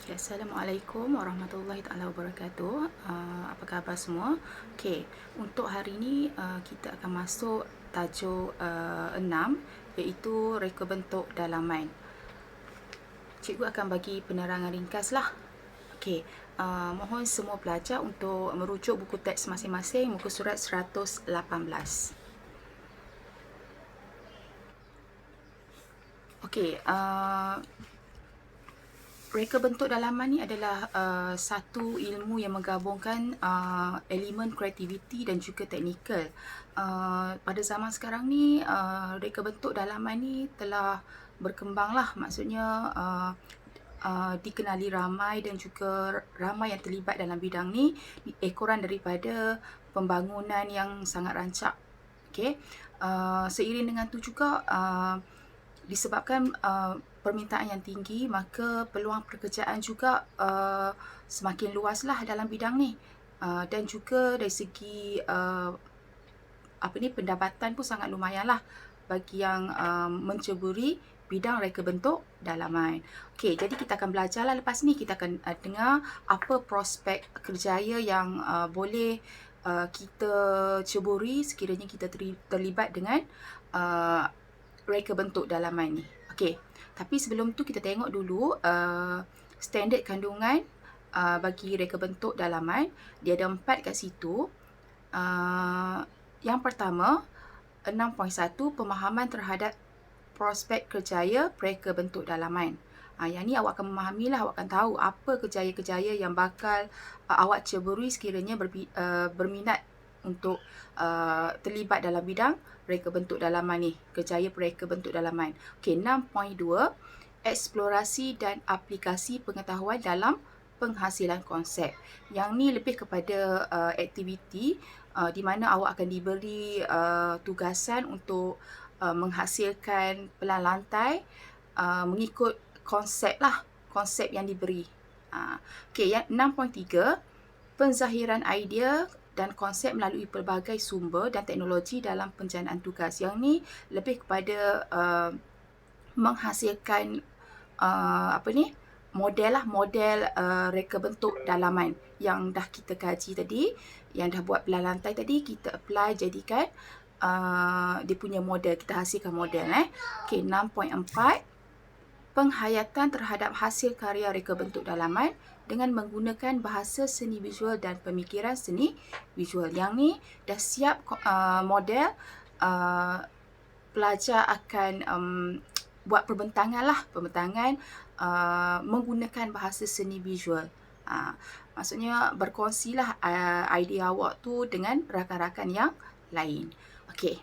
Assalamualaikum warahmatullahi taala wabarakatuh. Apa khabar semua? Okey, untuk hari ini kita akan masuk tajuk 6, iaitu reka bentuk dalaman. Cikgu akan bagi penerangan ringkas lah. Okey, mohon semua pelajar untuk merujuk buku teks masing-masing muka surat 118. Okey, reka bentuk dalaman ni adalah satu ilmu yang menggabungkan elemen kreativiti dan juga teknikal. Pada zaman sekarang ni, reka bentuk dalaman ni telah berkembang lah. Maksudnya dikenali ramai dan juga ramai yang terlibat dalam bidang ni, ekoran daripada pembangunan yang sangat rancak. Okay. Seiring dengan tu juga disebabkan permintaan yang tinggi, maka peluang pekerjaan juga semakin luaslah dalam bidang ni, dan juga dari segi pendapatan pun sangat lumayanlah bagi yang menceburi bidang reka bentuk dalaman. Okey, jadi kita akan belajarlah lepas ni. Kita akan dengar apa prospek kerjaya yang boleh kita ceburi sekiranya kita terlibat dengan reka bentuk dalaman ni. Okey, tapi sebelum tu kita tengok dulu standard kandungan bagi reka bentuk dalaman. Dia ada 4 kat situ. Yang pertama, 6.1, pemahaman terhadap prospek kerjaya reka bentuk dalaman. Yang ni awak akan memahamilah, awak akan tahu apa kerjaya-kerjaya yang bakal awak ceburi sekiranya berminat untuk terlibat dalam bidang reka bentuk dalaman ni, kerjaya reka bentuk dalaman. Okey, 6.2, eksplorasi dan aplikasi pengetahuan dalam penghasilan konsep. Yang ni lebih kepada aktiviti di mana awak akan diberi tugasan untuk menghasilkan pelan lantai mengikut konsep lah, konsep yang diberi. Okey, yang 6.3, penzahiran idea dan konsep melalui pelbagai sumber dan teknologi dalam penjanaan tugas. Yang ni lebih kepada menghasilkan model lah, model reka bentuk dalaman yang dah kita kaji tadi, yang dah buat pelan lantai tadi, kita apply jadikan dia punya model, kita hasilkan model. Okey, 6.4, penghayatan terhadap hasil karya reka bentuk dalaman dengan menggunakan bahasa seni visual dan pemikiran seni visual. Yang ni dah siap model, pelajar akan buat perbentangan lah, perbentangan menggunakan bahasa seni visual. Maksudnya berkongsilah idea awak tu dengan rakan-rakan yang lain. Okey,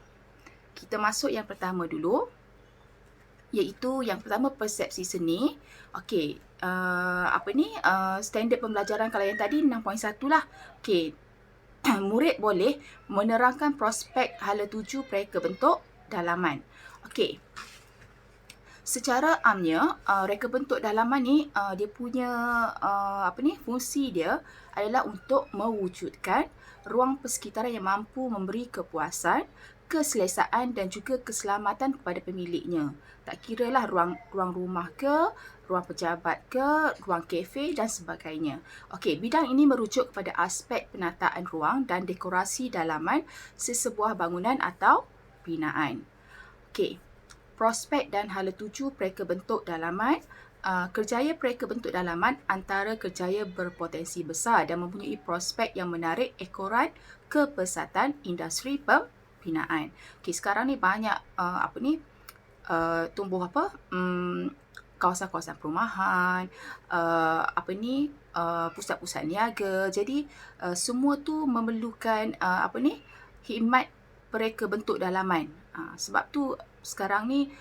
kita masuk yang pertama dulu, iaitu yang pertama persepsi seni. Okey, standard pembelajaran kalau yang tadi 6.1 lah. Okey, murid boleh menerangkan prospek hala tuju reka bentuk dalaman. Okey, secara amnya reka bentuk dalaman ni dia punya fungsi dia adalah untuk mewujudkan ruang persekitaran yang mampu memberi kepuasan, keselesaan dan juga keselamatan kepada pemiliknya. Tak kiralah ruang rumah ke, ruang pejabat ke, ruang kafe dan sebagainya. Okey, bidang ini merujuk kepada aspek penataan ruang dan dekorasi dalaman sesebuah bangunan atau binaan. Okey, prospek dan hala tuju reka bentuk dalaman. Kerjaya reka bentuk dalaman antara kerjaya berpotensi besar dan mempunyai prospek yang menarik ekoran kepesatan industri pembinaan. Okey, sekarang ni banyak tumbuh kawasan-kawasan perumahan, pusat-pusat niaga. Jadi semua tu memerlukan khidmat reka bentuk dalaman. Sebab tu sekarang ni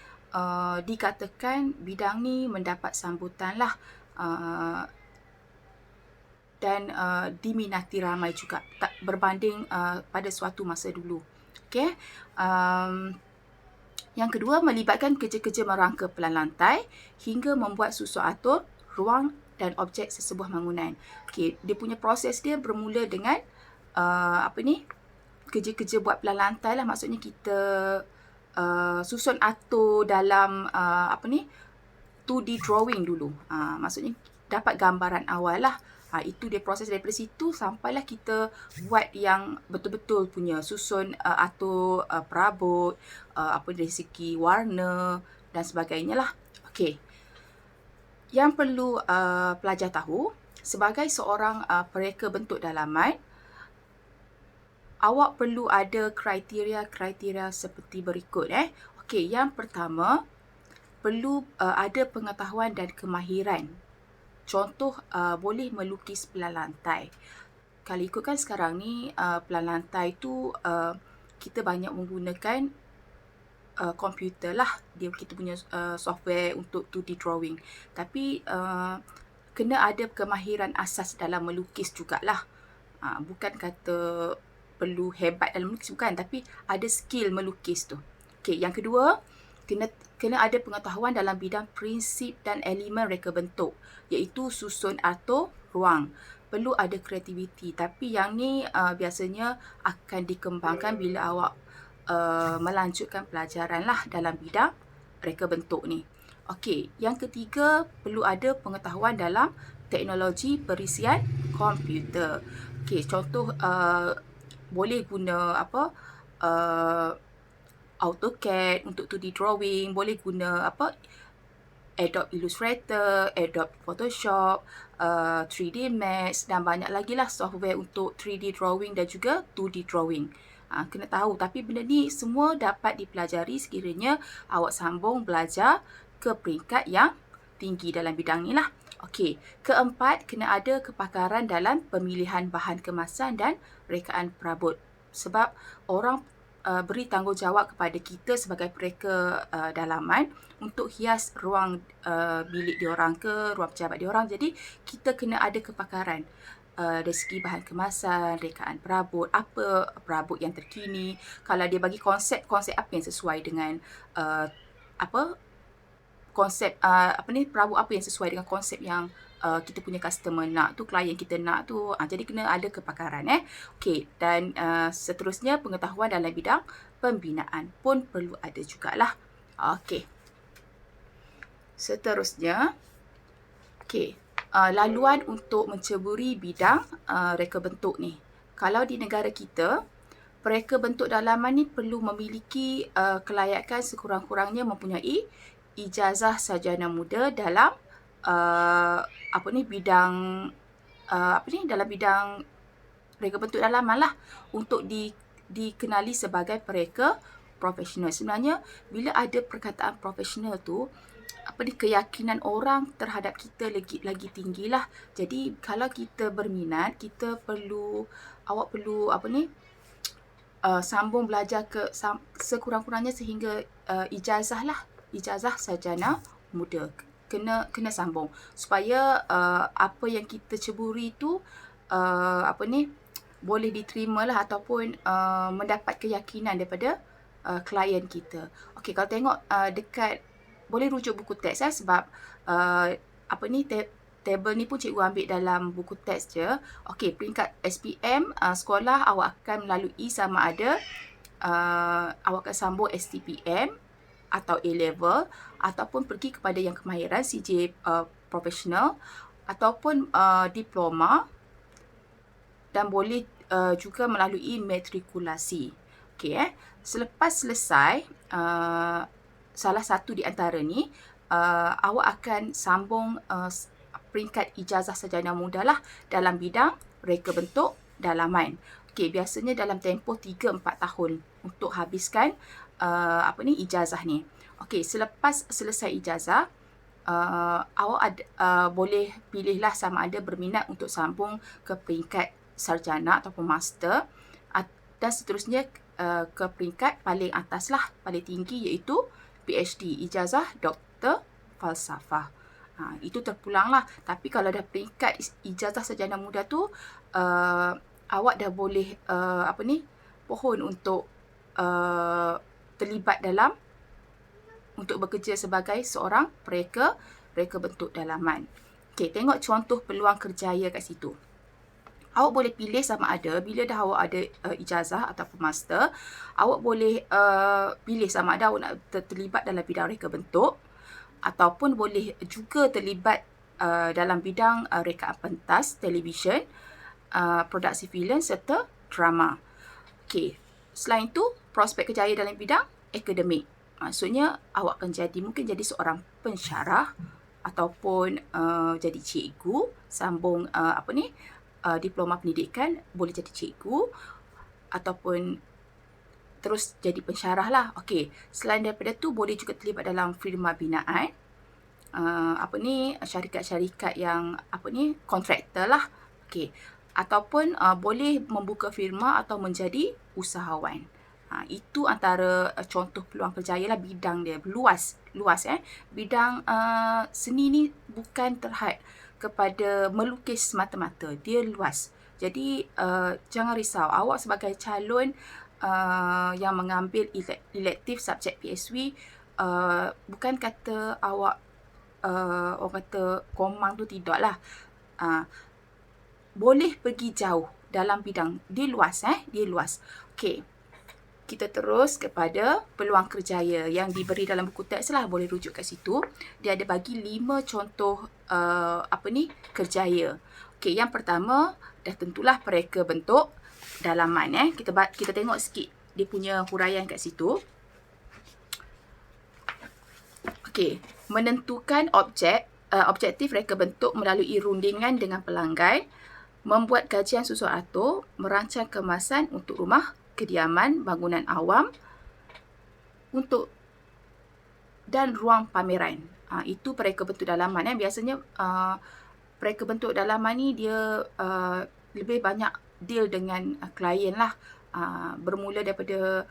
dikatakan bidang ni mendapat sambutan lah, dan diminati ramai juga berbanding pada suatu masa dulu. Okey. Yang kedua, melibatkan kerja-kerja merangka pelan lantai hingga membuat susun atur ruang dan objek sesebuah bangunan. Okey, dia punya proses dia bermula dengan kerja-kerja buat pelan lantai lah. Maksudnya kita susun atur dalam 2D drawing dulu. Maksudnya dapat gambaran awal lah. Itu dia proses daripada situ sampailah kita buat yang betul-betul punya susun atur perabot, dari segi warna dan sebagainya lah. Okey. Yang perlu pelajar tahu, sebagai seorang pereka bentuk dalaman, awak perlu ada kriteria-kriteria seperti berikut. Okey, yang pertama, perlu ada pengetahuan dan kemahiran. Contoh, boleh melukis pelan lantai. Kalau ikutkan sekarang ni, pelan lantai tu kita banyak menggunakan komputer lah. Kita punya software untuk 2D drawing. Tapi kena ada kemahiran asas dalam melukis jugalah. Bukan kata perlu hebat dalam melukis, bukan. Tapi ada skill melukis tu. Okey, yang kedua, kena ada pengetahuan dalam bidang prinsip dan elemen reka bentuk, iaitu susun atur ruang. Perlu ada kreativiti, tapi yang ni biasanya akan dikembangkan bila awak melanjutkan pelajaran lah dalam bidang reka bentuk ni. Okey, yang ketiga, perlu ada pengetahuan dalam teknologi perisian komputer. Okey, contoh boleh guna AutoCAD untuk 2D drawing, boleh guna Adobe Illustrator, Adobe Photoshop, 3D Max dan banyak lagi lah software untuk 3D drawing dan juga 2D drawing. Kena tahu, tapi benda ni semua dapat dipelajari sekiranya awak sambung belajar ke peringkat yang tinggi dalam bidang ni lah. Okey, keempat, kena ada kepakaran dalam pemilihan bahan kemasan dan rekaan perabot. Sebab orang beri tanggungjawab kepada kita sebagai pereka dalaman untuk hias ruang bilik diorang ke ruang pejabat diorang. Jadi kita kena ada kepakaran dari segi bahan kemasan, rekaan perabot, apa perabot yang terkini. Kalau dia bagi konsep apa yang sesuai dengan perabot apa yang sesuai dengan konsep yang kita punya customer nak tu, klien kita nak tu. Jadi kena ada kepakaran. Okey, dan seterusnya pengetahuan dalam bidang pembinaan pun perlu ada jugalah. Okey. Seterusnya, okey, laluan untuk menceburi bidang reka bentuk ni. Kalau di negara kita, pereka bentuk dalaman ni perlu memiliki kelayakan sekurang-kurangnya mempunyai ijazah sarjana muda dalam dalam bidang reka bentuk dalaman lah, untuk dikenali sebagai pereka profesional. Sebenarnya bila ada perkataan profesional tu, keyakinan orang terhadap kita lagi tinggilah. Jadi kalau kita berminat, awak perlu sambung belajar ke sekurang-kurangnya sehingga ijazah sarjana muda. Kena sambung supaya apa yang kita ceburi tu boleh diterima lah, ataupun mendapat keyakinan daripada klien kita. Okey, kalau tengok dekat, boleh rujuk buku teks sebab tabel ni pun cikgu ambil dalam buku teks je. Okey, peringkat SPM sekolah awak akan melalui sama ada awak akan sambung STPM atau A-level, ataupun pergi kepada yang kemahiran CJ profesional, ataupun diploma, dan boleh juga melalui matrikulasi. Okey, selepas selesai salah satu di antara ni, awak akan sambung peringkat ijazah sarjana muda lah dalam bidang reka bentuk dalaman. Okey, biasanya dalam tempoh 3-4 tahun untuk habiskan ijazah ni. Okey, selepas selesai ijazah, awak boleh pilihlah sama ada berminat untuk sambung ke peringkat sarjana ataupun master, dan seterusnya ke peringkat paling atas lah, paling tinggi, iaitu PhD, ijazah Doktor Falsafah. Itu terpulang lah. Tapi kalau dah peringkat ijazah sarjana muda tu, awak dah boleh pohon untuk terlibat untuk bekerja sebagai seorang pereka bentuk dalaman. Okey, tengok contoh peluang kerjaya kat situ. Awak boleh pilih sama ada bila dah awak ada ijazah ataupun master, awak boleh pilih sama ada awak nak terlibat dalam bidang reka bentuk, ataupun boleh juga terlibat dalam bidang rekaan pentas, televisyen, produksi filem serta drama. Okey, selain itu prospek kerjaya dalam bidang akademik. Maksudnya awak akan mungkin jadi seorang pensyarah ataupun jadi cikgu, sambung diploma pendidikan, boleh jadi cikgu ataupun terus jadi pensyarah lah. Okey, selain daripada tu boleh juga terlibat dalam firma binaan, syarikat-syarikat yang kontraktor lah. Okey, ataupun boleh membuka firma atau menjadi usahawan. Itu antara contoh peluang kerjaya lah. Bidang dia luas. Bidang seni ni bukan terhad kepada melukis semata-mata. Dia luas. Jadi jangan risau. Awak sebagai calon yang mengambil elektif subjek PSW, bukan kata awak orang kata komang tu, tidak lah. Boleh pergi jauh dalam bidang. Dia luas. Dia luas. Okey. Kita terus kepada peluang kerjaya yang diberi dalam buku teks lah. Boleh rujuk kat situ. Dia ada bagi 5 contoh kerjaya. Okey, yang pertama dah tentulah pereka bentuk dalaman. Kita tengok sikit dia punya huraian kat situ. Okey, menentukan objektif reka bentuk melalui rundingan dengan pelanggan, membuat kajian susun atur, merancang kemasan untuk rumah, kediaman, bangunan awam dan ruang pameran. Itu pereka bentuk dalaman. Biasanya pereka bentuk dalaman ni dia lebih banyak deal dengan klien lah. Bermula daripada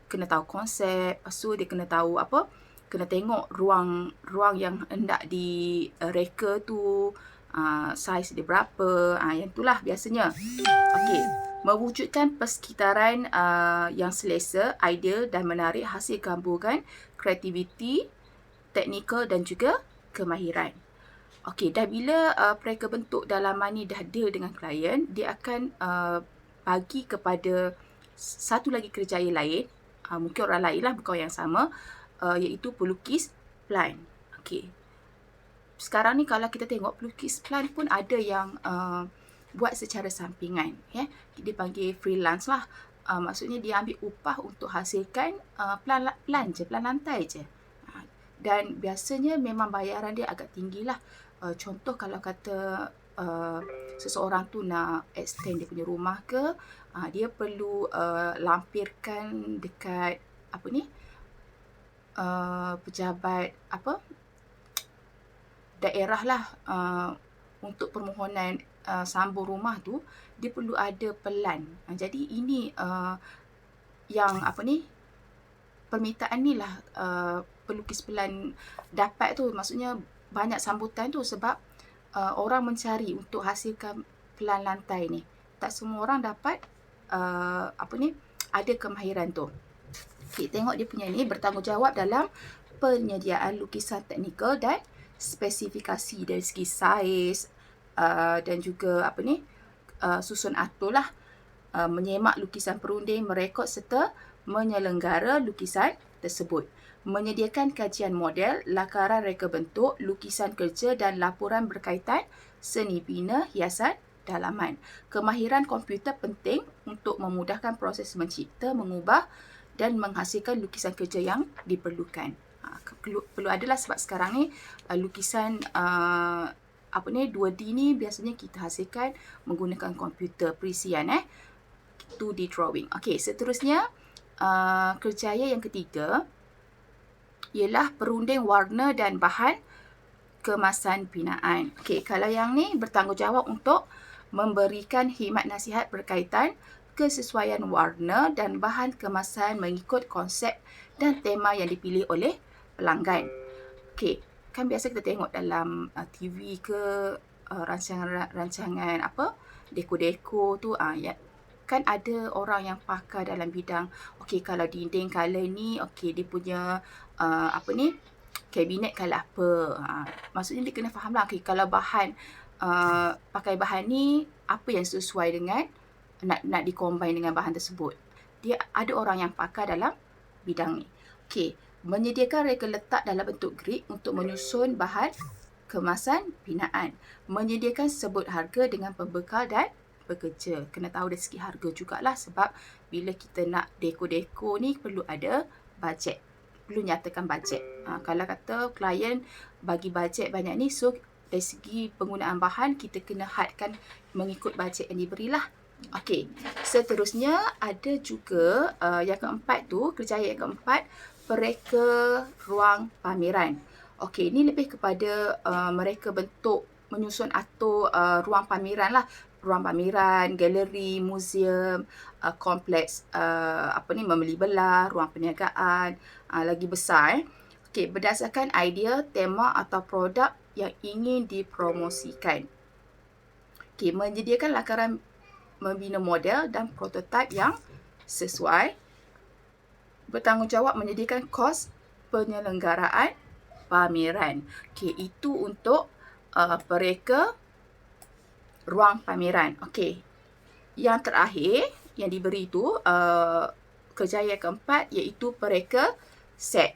kena tahu konsep, lepas tu dia kena tahu kena tengok ruang yang hendak direka tu, saiz dia berapa, yang itulah biasanya. Okey, mewujudkan persekitaran yang selesa, ideal dan menarik hasil gabungan kreativiti, teknikal dan juga kemahiran. Okey, dah bila pereka bentuk dalaman ni dah deal dengan klien, dia akan bagi kepada satu lagi kerjaya lain, mungkin orang lain lah, bukan yang sama, iaitu pelukis plan. Okey. Sekarang ni kalau kita tengok pelukis plan pun ada yang buat secara sampingan. Dia panggil freelance lah. Maksudnya dia ambil upah untuk hasilkan plan lantai je. Dan biasanya memang bayaran dia agak tinggi lah. Contoh kalau kata seseorang tu nak extend dia punya rumah ke, dia perlu lampirkan dekat pejabat daerah lah, untuk permohonan sambung rumah tu, dia perlu ada pelan. Jadi ini yang permintaan ni lah pelukis pelan dapat tu. Maksudnya banyak sambutan tu sebab orang mencari untuk hasilkan pelan lantai ni. Tak semua orang dapat ada kemahiran tu. Okay, tengok dia punya ni, bertanggungjawab dalam penyediaan lukisan teknikal dan spesifikasi dari segi saiz dan juga susun atur lah, menyemak lukisan perunding, merekod serta menyelenggara lukisan tersebut, menyediakan kajian model, lakaran reka bentuk, lukisan kerja dan laporan berkaitan seni bina hiasan dalaman. Kemahiran komputer penting untuk memudahkan proses mencipta, mengubah dan menghasilkan lukisan kerja yang diperlukan. Perlu adalah sebab sekarang ni lukisan 2D ni biasanya kita hasilkan menggunakan komputer perisian 2D drawing. Okey, seterusnya kerjaya yang ketiga ialah perunding warna dan bahan kemasan binaan. Okey, kalau yang ni bertanggungjawab untuk memberikan khidmat nasihat berkaitan kesesuaian warna dan bahan kemasan mengikut konsep dan tema yang dipilih oleh pelanggan. Okey, kan biasa kita tengok dalam TV ke rancangan deko-deko tu, kan ada orang yang pakar dalam bidang. Okey, kalau dinding color ni, okey dia punya kabinet color apa. Maksudnya dia kena faham lah, okey kalau bahan pakai bahan ni apa yang sesuai dengan nak dikombine dengan bahan tersebut. Dia ada orang yang pakar dalam bidang ni. Okey, menyediakan reka letak dalam bentuk grid untuk menyusun bahan kemasan binaan. Menyediakan sebut harga dengan pembekal dan pekerja. Kena tahu dari segi harga jugalah, sebab bila kita nak dekor-dekor ni perlu ada bajet. Perlu nyatakan bajet. Kalau kata klien bagi bajet banyak ni, so dari segi penggunaan bahan kita kena hadkan mengikut bajet yang diberilah. Okey, seterusnya ada juga yang keempat tu, kerjaya yang keempat, pereka ruang pameran. Okey, ini lebih kepada mereka bentuk menyusun atur ruang pameran lah. Ruang pameran, galeri, muzium, kompleks membeli belah, ruang perniagaan, lagi besar. Okey, berdasarkan idea, tema atau produk yang ingin dipromosikan. Okey, menyediakan lakaran membina model dan prototipe yang sesuai. Bertanggungjawab menyediakan kos penyelenggaraan pameran. Okey, itu untuk pereka ruang pameran. Okey, yang terakhir yang diberi tu kerjaya keempat iaitu pereka set.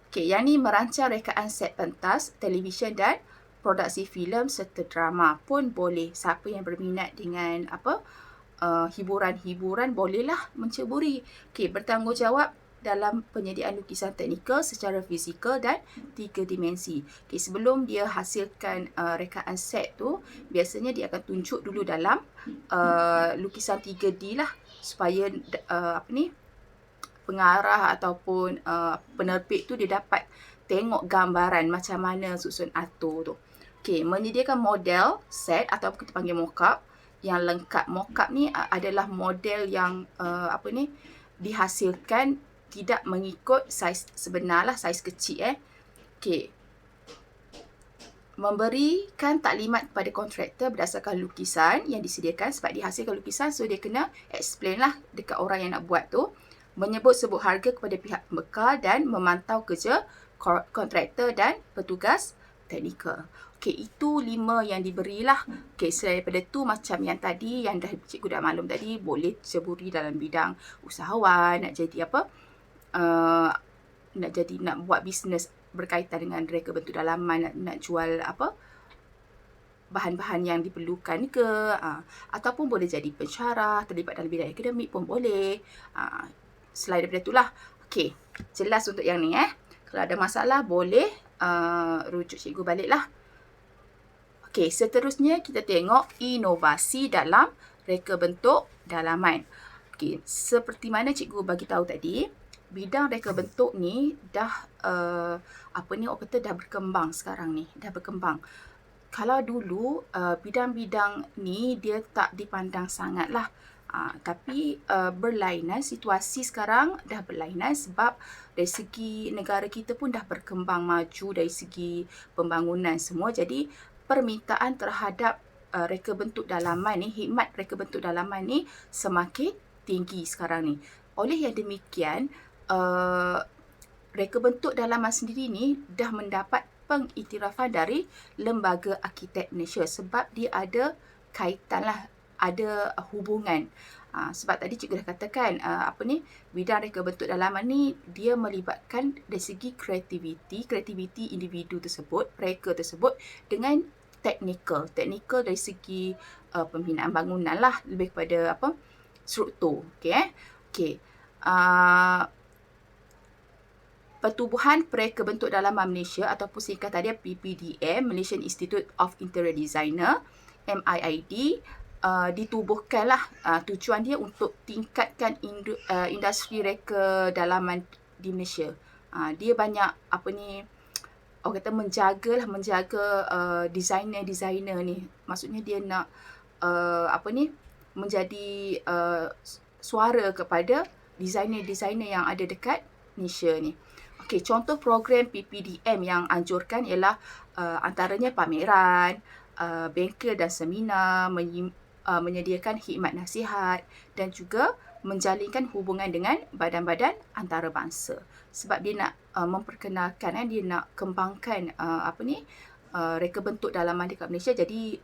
Okey, yang ni merancang rekaan set pentas, televisyen dan produksi filem serta drama pun boleh. Siapa yang berminat dengan hiburan-hiburan bolehlah menceburi. Okey, bertanggungjawab dalam penyediaan lukisan teknikal secara fizikal dan 3 dimensi. Okey, sebelum dia hasilkan rekaan set tu, biasanya dia akan tunjuk dulu dalam lukisan 3D lah, supaya pengarah ataupun penerbit tu dia dapat tengok gambaran macam mana susun atur tu. Okey, menyediakan model set atau kita panggil mock-up yang lengkap. Mock-up ni adalah model yang dihasilkan tidak mengikut saiz sebenar lah, saiz kecil. Okey. Memberikan taklimat kepada kontraktor berdasarkan lukisan yang disediakan, sebab dihasilkan lukisan, so dia kena explain lah dekat orang yang nak buat tu. Menyebut sebut harga kepada pihak pembekal dan memantau kerja kontraktor dan petugas teknikal. Okey, itu 5 yang diberilah. Okey, selain daripada tu, macam yang tadi, yang dah cikgu dah maklum tadi, boleh ceburi dalam bidang usahawan, nak jadi nak buat bisnes berkaitan dengan reka bentuk dalaman, nak jual bahan-bahan yang diperlukan ke, ataupun boleh jadi pensyarah, terlibat dalam bidang akademik pun boleh. Selain daripada itulah. Okey, jelas untuk yang ni. Kalau ada masalah boleh rujuk cikgu baliklah. Okey, seterusnya kita tengok inovasi dalam reka bentuk dalaman. Okey, seperti mana cikgu bagi tahu tadi, bidang reka bentuk ni dah orang kata dah berkembang sekarang ni, dah berkembang. Kalau dulu bidang-bidang ni dia tak dipandang sangatlah. Tapi berlainan, situasi sekarang dah berlainan sebab dari segi negara kita pun dah berkembang maju dari segi pembangunan semua. Jadi permintaan terhadap reka bentuk dalaman ni, khidmat reka bentuk dalaman ni semakin tinggi sekarang ni. Oleh yang demikian, reka bentuk dalaman sendiri ni dah mendapat pengiktirafan dari Lembaga Arkitek Malaysia, sebab dia ada kaitan lah, ada hubungan. Sebab tadi cikgu dah katakan bidang reka bentuk dalaman ni dia melibatkan dari segi kreativiti individu tersebut, mereka tersebut, dengan teknikal dari segi pembinaan bangunan lah, lebih kepada struktur. Okey. Pertubuhan Pereka Bentuk Dalaman Malaysia ataupun singkatannya PPDM, Malaysian Institute of Interior Designer, MIID, ditubuhkanlah. Tujuan dia untuk tingkatkan industri reka dalaman di Malaysia. Dia banyak menjaga designer ni. Maksudnya dia nak menjadi suara kepada designer yang ada dekat Malaysia ni. Okey, contoh program PPDM yang anjurkan ialah antaranya pameran, bengkel dan seminar, menyediakan khidmat nasihat dan juga menjalinkan hubungan dengan badan-badan antarabangsa. Sebab dia nak memperkenalkan, dia nak kembangkan reka bentuk dalaman dekat Malaysia. Jadi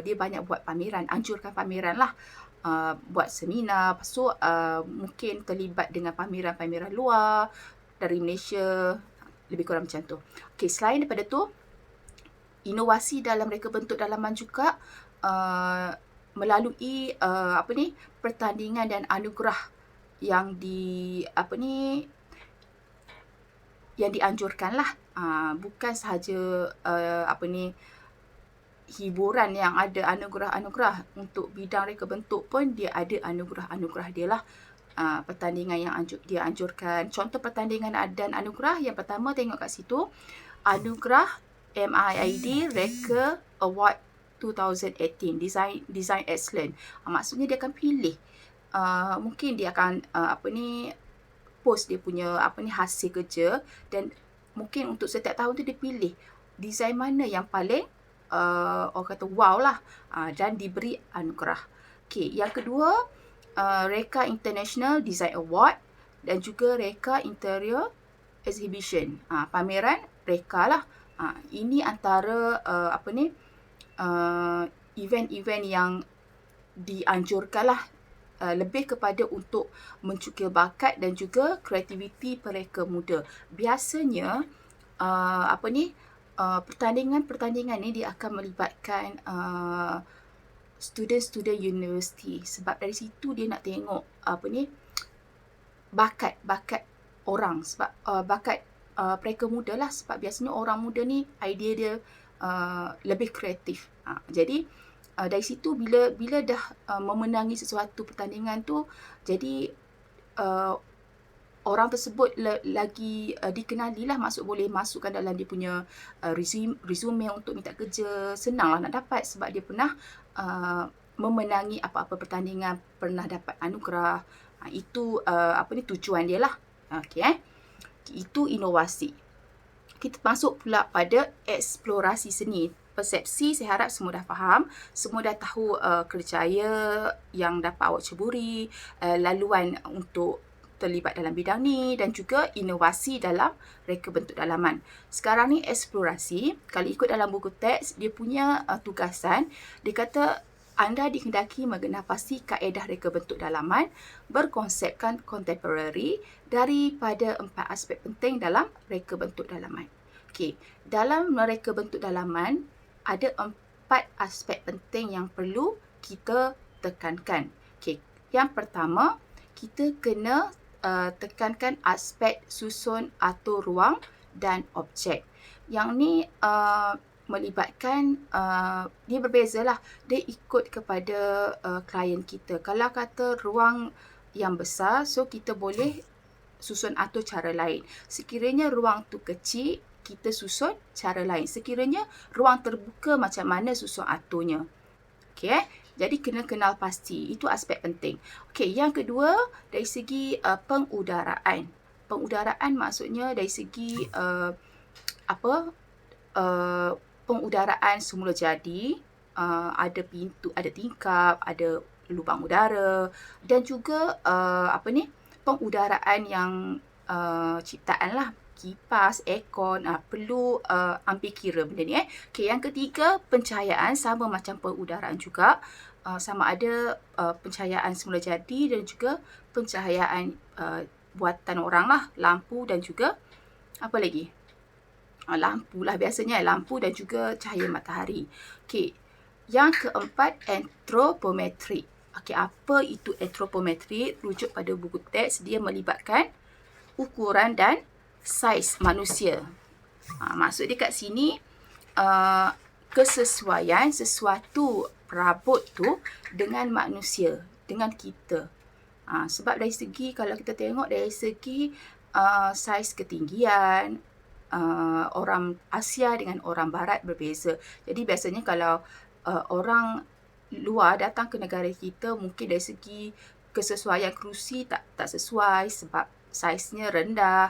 dia banyak buat pameran, anjurkan pameran lah. Buat seminar, lepas tu mungkin terlibat dengan pameran-pameran luar dari Malaysia, lebih kurang macam tu. Okey, selain daripada tu, inovasi dalam reka bentuk dalaman juga melalui pertandingan dan anugerah yang yang dianjurkan lah. Bukan sahaja hiburan yang ada anugerah-anugerah, untuk bidang reka bentuk pun dia ada anugerah-anugerah dia lah. Pertandingan yang dia anjurkan. Contoh pertandingan dan anugerah, yang pertama tengok kat situ, anugerah MIID Reka Award 2018 Design Excellent. Maksudnya dia akan pilih, mungkin dia akan post dia punya hasil kerja, dan mungkin untuk setiap tahun tu dia pilih design mana yang paling orang kata wow lah, dan diberi anugerah. Okey, yang kedua, Reka International Design Award dan juga Reka Interior Exhibition. Pameran Reka lah. Ini antara event-event yang dianjurkan lah, lebih kepada untuk mencukil bakat dan juga kreativiti mereka muda. Biasanya pertandingan ni dia akan melibatkan student universiti, sebab dari situ dia nak tengok bakat orang, sebab bakat mereka muda lah, sebab biasanya orang muda ni idea dia lebih kreatif. Jadi dari situ bila dah memenangi sesuatu pertandingan tu, jadi orang tersebut lagi dikenali lah, boleh masukkan dalam dia punya resume untuk minta kerja. Senang lah nak dapat, sebab dia pernah memenangi apa-apa pertandingan, pernah dapat anugerah. Itu tujuan dia lah. Itu inovasi. Kita masuk pula pada eksplorasi seni. Persepsi, saya harap semua dah faham, semua dah tahu kerjaya yang dapat awak ceburi, laluan untuk terlibat dalam bidang ni, dan juga inovasi dalam reka bentuk dalaman. Sekarang ni eksplorasi, kalau ikut dalam buku teks, dia punya tugasan, dia kata anda dikehendaki mengenapasi kaedah reka bentuk dalaman berkonsepkan contemporary daripada 4 aspek penting dalam reka bentuk dalaman. Okey, dalam mereka bentuk dalaman ada 4 aspek penting yang perlu kita tekankan. Okey, yang pertama, kita kena tekankan aspek susun atur ruang dan objek. Yang ni melibatkan, dia berbezalah, dia ikut kepada klien kita. Kalau kata ruang yang besar, so kita boleh susun atur cara lain. Sekiranya ruang tu kecil, kita susun cara lain. Sekiranya ruang terbuka, macam mana susun aturnya. Okey, jadi kena kenal pasti. Itu aspek penting. Okey, yang kedua, dari segi pengudaraan. Pengudaraan maksudnya dari segi pengudaraan semula jadi, ada pintu, ada tingkap, ada lubang udara, dan juga pengudaraan yang ciptaan lah, kipas, aircon, perlu ambil kira benda ni. Okey, yang ketiga, pencahayaan, sama macam pengudaraan juga, sama ada pencahayaan semula jadi dan juga pencahayaan buatan orang lah, lampu dan juga apa lagi? Lampu lah biasanya, lampu dan juga cahaya matahari. Okey, yang keempat, anthropometrik. Okey, apa itu anthropometrik? Rujuk pada buku teks, dia melibatkan ukuran dan saiz manusia. Maksud dia kat sini, kesesuaian sesuatu perabot tu dengan manusia, dengan kita. Sebab dari segi, kalau kita tengok dari segi saiz ketinggian, orang Asia dengan orang Barat berbeza. Jadi biasanya kalau orang luar datang ke negara kita, mungkin dari segi kesesuaian kerusi tak sesuai sebab saiznya rendah.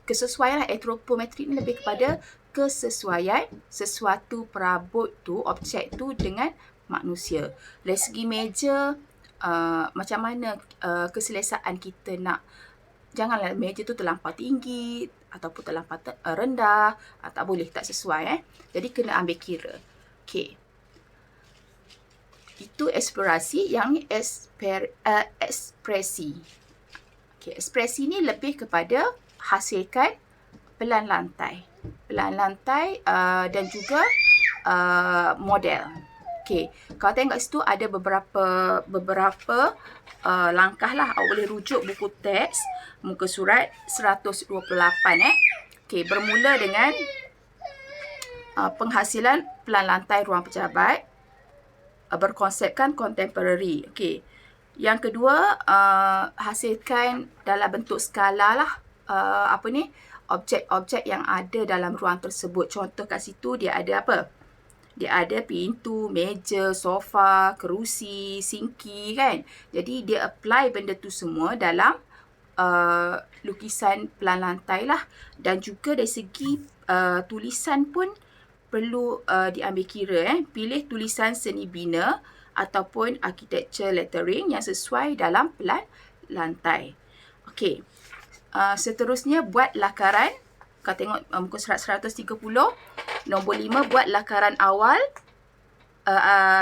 Kesesuaian anthropometrik ni lebih kepada kesesuaian sesuatu perabot tu, objek tu dengan manusia. Dari segi meja, macam mana keselesaan kita nak, janganlah meja tu terlampau tinggi ataupun terlampau rendah, tak boleh, tak sesuai. Jadi kena ambil kira. Okey, itu eksplorasi. Yang ni ekspresi. Okey, ekspresi ni lebih kepada hasilkan pelan lantai. Pelan lantai dan juga model. Okey, kalau tengok kat situ ada beberapa langkah lah. Awak boleh rujuk buku teks muka surat 128 Okey, bermula dengan penghasilan pelan lantai ruang pejabat berkonsepkan contemporary. Okey. Yang kedua, hasilkan dalam bentuk skala lah objek-objek yang ada dalam ruang tersebut. Contoh kat situ dia ada apa? Dia ada pintu, meja, sofa, kerusi, sinki kan. Jadi dia apply benda tu semua dalam lukisan pelan lantai lah. Dan juga dari segi tulisan pun perlu diambil kira. Pilih tulisan seni bina ataupun architecture lettering yang sesuai dalam pelan lantai. Okey. Seterusnya buat lakaran. Kau tengok muka surat 130. Nombor 5, buat lakaran awal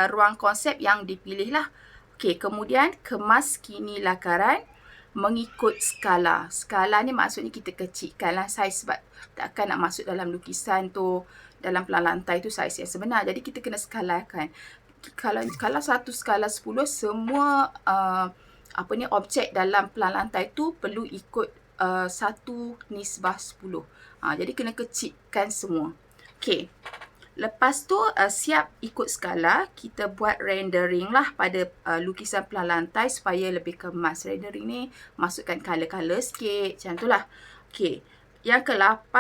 ruang konsep yang dipilih lah. Okey, kemudian kemas kini lakaran mengikut skala. Skala ni maksudnya kita kecilkan lah saiz sebab takkan nak masuk dalam lukisan tu, dalam pelan lantai tu saiz yang sebenar. Jadi kita kena skalakan. Kalau satu skala 10, semua objek dalam pelan lantai tu perlu ikut 1:10. Jadi kena kecilkan semua. Okey. Lepas tu siap ikut skala, kita buat rendering lah pada lukisan pelan lantai supaya lebih kemas. Rendering ni masukkan color-color sikit, macam tu lah. Okey. Yang ke-8,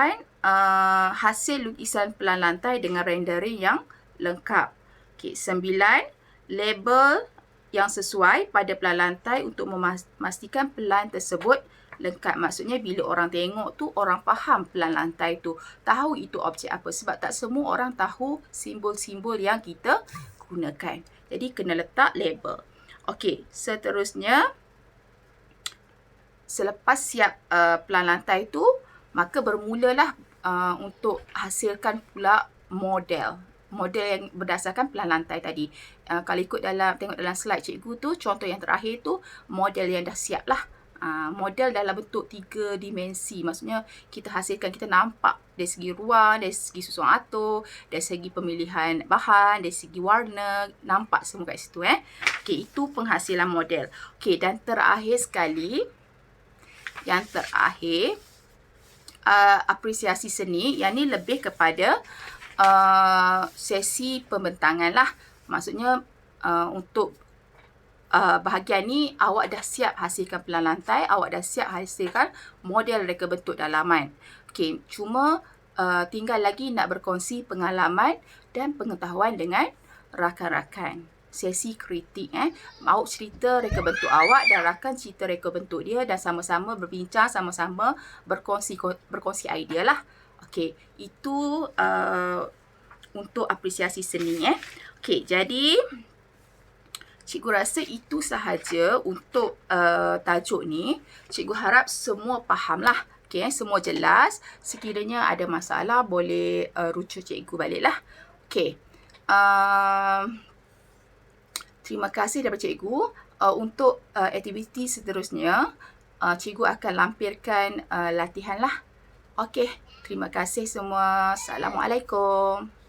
hasil lukisan pelan lantai dengan rendering yang lengkap. Okey, 9, label yang sesuai pada pelan lantai untuk memastikan pelan tersebut lengkap. Maksudnya bila orang tengok tu, orang faham pelan lantai tu, tahu itu objek apa. Sebab tak semua orang tahu simbol-simbol yang kita gunakan. Jadi kena letak label. Okey, seterusnya selepas siap pelan lantai tu, maka bermulalah untuk hasilkan pula model. Model yang berdasarkan pelan lantai tadi. Kalau ikut tengok dalam slide cikgu tu, contoh yang terakhir tu, model yang dah siap lah. Model dalam bentuk 3 dimensi. Maksudnya kita hasilkan, kita nampak dari segi ruang, dari segi susun atur, dari segi pemilihan bahan, dari segi warna, nampak semua kat situ. Okey, itu penghasilan model. Okey, dan terakhir sekali, yang terakhir, apresiasi seni. Yang ni lebih kepada sesi pembentangan lah. Maksudnya untuk bahagian ni awak dah siap hasilkan pelan lantai, awak dah siap hasilkan model reka bentuk dalaman. Okey, cuma tinggal lagi nak berkongsi pengalaman dan pengetahuan dengan rakan-rakan. Sesi kritik. Awak cerita reka bentuk awak dan rakan cerita reka bentuk dia dan sama-sama berbincang, sama-sama berkongsi idea lah. Okey, itu untuk apresiasi seni. Okey, jadi cikgu rasa itu sahaja untuk tajuk ni. Cikgu harap semua faham lah. Okay, semua jelas. Sekiranya ada masalah, boleh rujuk cikgu balik lah. Okay. Terima kasih daripada cikgu. Untuk aktiviti seterusnya, cikgu akan lampirkan latihan lah. Okay. Terima kasih semua. Assalamualaikum.